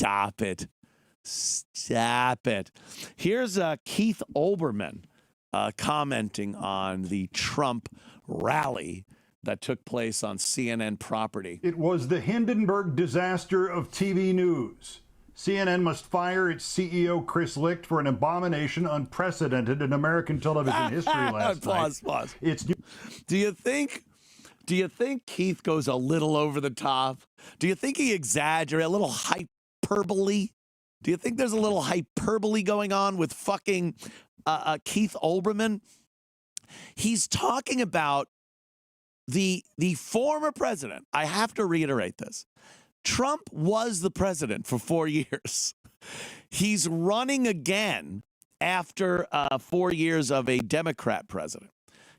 Stop it. Stop it. Here's Keith Olbermann commenting on the Trump rally that took place on CNN property. It was the Hindenburg disaster of TV news. CNN must fire its CEO, Chris Licht, for an abomination unprecedented in American television history last night. Pause. Do you think Keith goes a little over the top? Do you think he exaggerates, a little hyperbole? Do you think there's a little hyperbole going on with fucking Keith Olbermann? He's talking about the former president. I have to reiterate this. Trump was the president for 4 years. He's running again after 4 years of a Democrat president.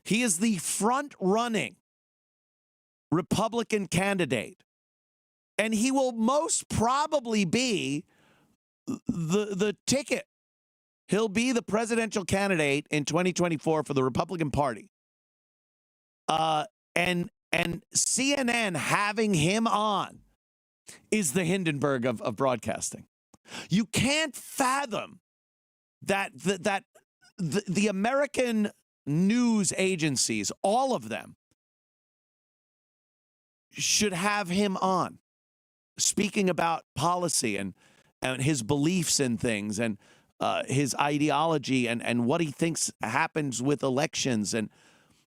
He is the front-running Republican candidate, and he will most probably be the ticket. He'll be the presidential candidate in 2024 for the Republican Party. And CNN having him on is the Hindenburg of broadcasting. You can't fathom that the American news agencies, all of them, should have him on speaking about policy and his beliefs in things and his ideology and what he thinks happens with elections. And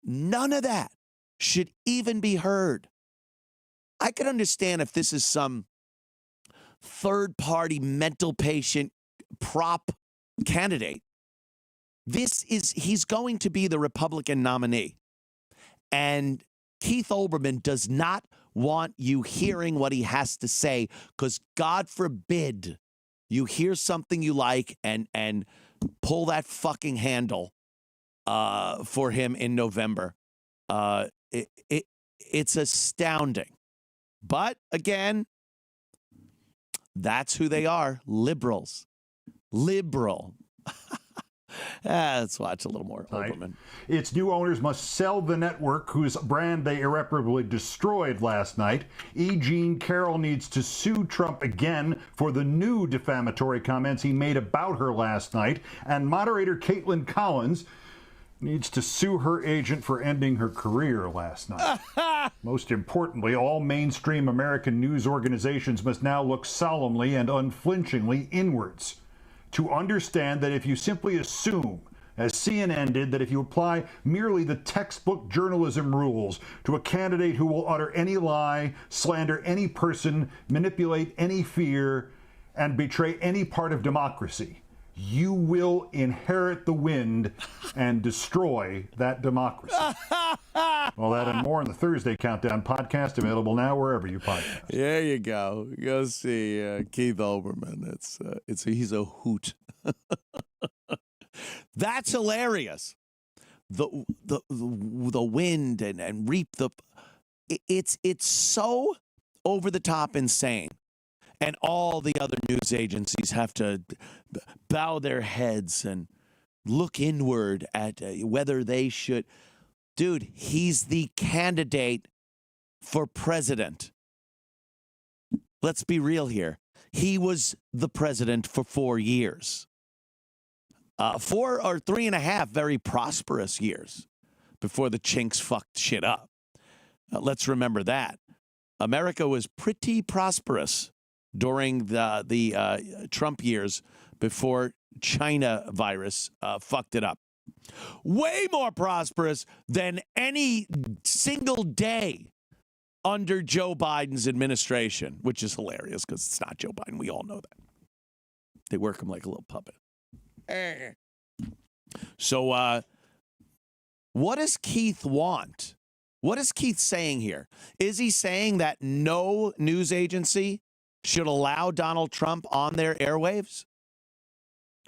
none of that should even be heard. I could understand if this is some third-party mental patient prop candidate. He's going to be the Republican nominee. And Keith Olbermann does not want you hearing what he has to say, because God forbid you hear something you like and pull that fucking handle for him in November. It's astounding. But again, that's who they are. Liberals. Liberal. Let's watch a little more Olbermann. Its new owners must sell the network whose brand they irreparably destroyed last night. E. Jean Carroll needs to sue Trump again for the new defamatory comments he made about her last night. And moderator Caitlin Collins needs to sue her agent for ending her career last night. Most importantly, all mainstream American news organizations must now look solemnly and unflinchingly inwards to understand that if you simply assume, as CNN did, that if you apply merely the textbook journalism rules to a candidate who will utter any lie, slander any person, manipulate any fear, and betray any part of democracy, you will inherit the wind and destroy that democracy. Well, that and more in the Thursday Countdown podcast, available now wherever you podcast. There you go. Go see Keith Olbermann. He's a hoot. That's hilarious. The wind and reap the. It's so over the top insane. And all the other news agencies have to bow their heads and look inward at whether they should. Dude, he's the candidate for president. Let's be real here. He was the president for 4 years. 4 or 3.5 very prosperous years before the chinks fucked shit up. Let's remember that. America was pretty prosperous during the Trump years before China virus fucked it up. Way more prosperous than any single day under Joe Biden's administration, which is hilarious because it's not Joe Biden. We all know that. They work him like a little puppet. So what does Keith want? What is Keith saying here? Is he saying that no news agency should allow Donald Trump on their airwaves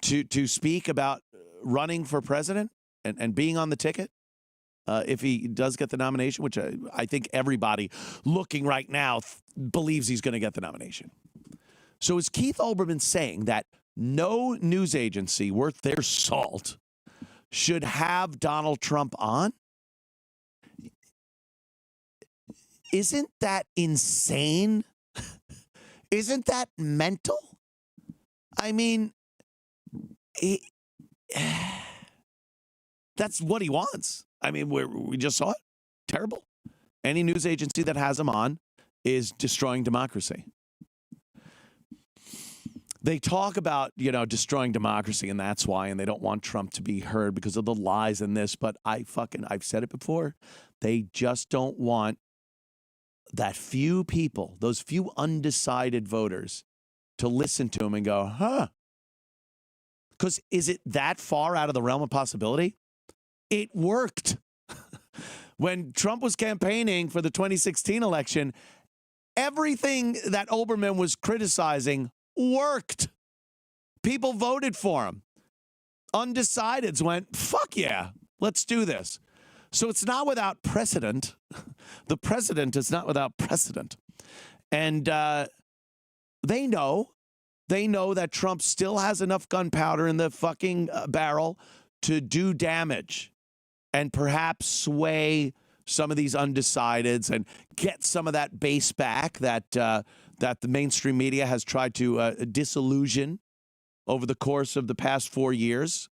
to speak about running for president and being on the ticket if he does get the nomination, which I think everybody looking right now believes he's going to get the nomination. So is Keith Olbermann saying that no news agency worth their salt should have Donald Trump on? Isn't that insane? Isn't that mental? I mean, that's what he wants. I mean, we just saw it. Terrible. Any news agency that has him on is destroying democracy. They talk about, destroying democracy, and that's why, and they don't want Trump to be heard because of the lies in this, but I've said it before. They just don't want that few people, those few undecided voters, to listen to him and go, huh? Because is it that far out of the realm of possibility? It worked. When Trump was campaigning for the 2016 election, everything that Olbermann was criticizing worked. People voted for him. Undecideds went, fuck yeah, let's do this. So it's not without precedent. The president is not without precedent. And they know that Trump still has enough gunpowder in the fucking barrel to do damage and perhaps sway some of these undecideds and get some of that base back that the mainstream media has tried to disillusion over the course of the past 4 years,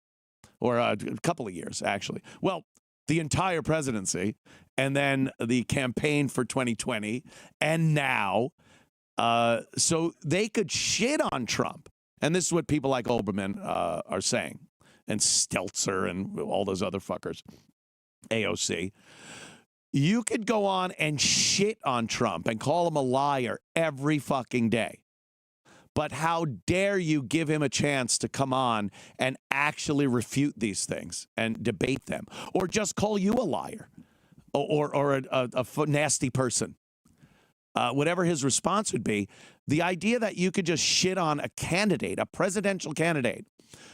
or a couple of years, actually. Well, the entire presidency, and then the campaign for 2020, and now. So they could shit on Trump. And this is what people like Olbermann are saying, and Stelzer and all those other fuckers, AOC. You could go on and shit on Trump and call him a liar every fucking day. But how dare you give him a chance to come on and actually refute these things and debate them, or just call you a liar or a nasty person. Whatever his response would be, the idea that you could just shit on a candidate, a presidential candidate,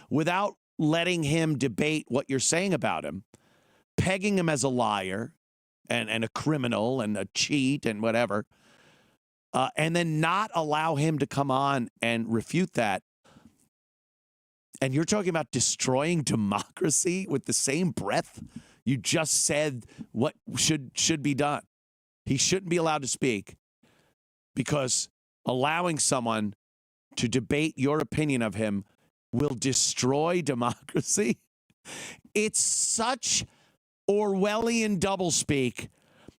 without letting him debate what you're saying about him, pegging him as a liar and a criminal and a cheat and whatever, and then not allow him to come on and refute that. And you're talking about destroying democracy with the same breath you just said what should be done. He shouldn't be allowed to speak because allowing someone to debate your opinion of him will destroy democracy. It's such Orwellian doublespeak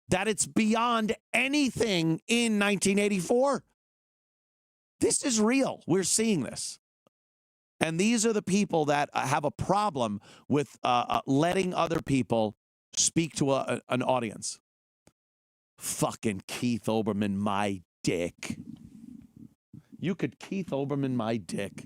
that it's beyond anything in 1984. This is real. We're seeing this. And these are the people that have a problem with letting other people speak to an audience. Fucking Keith Olbermann, my dick. You could Keith Olbermann my dick.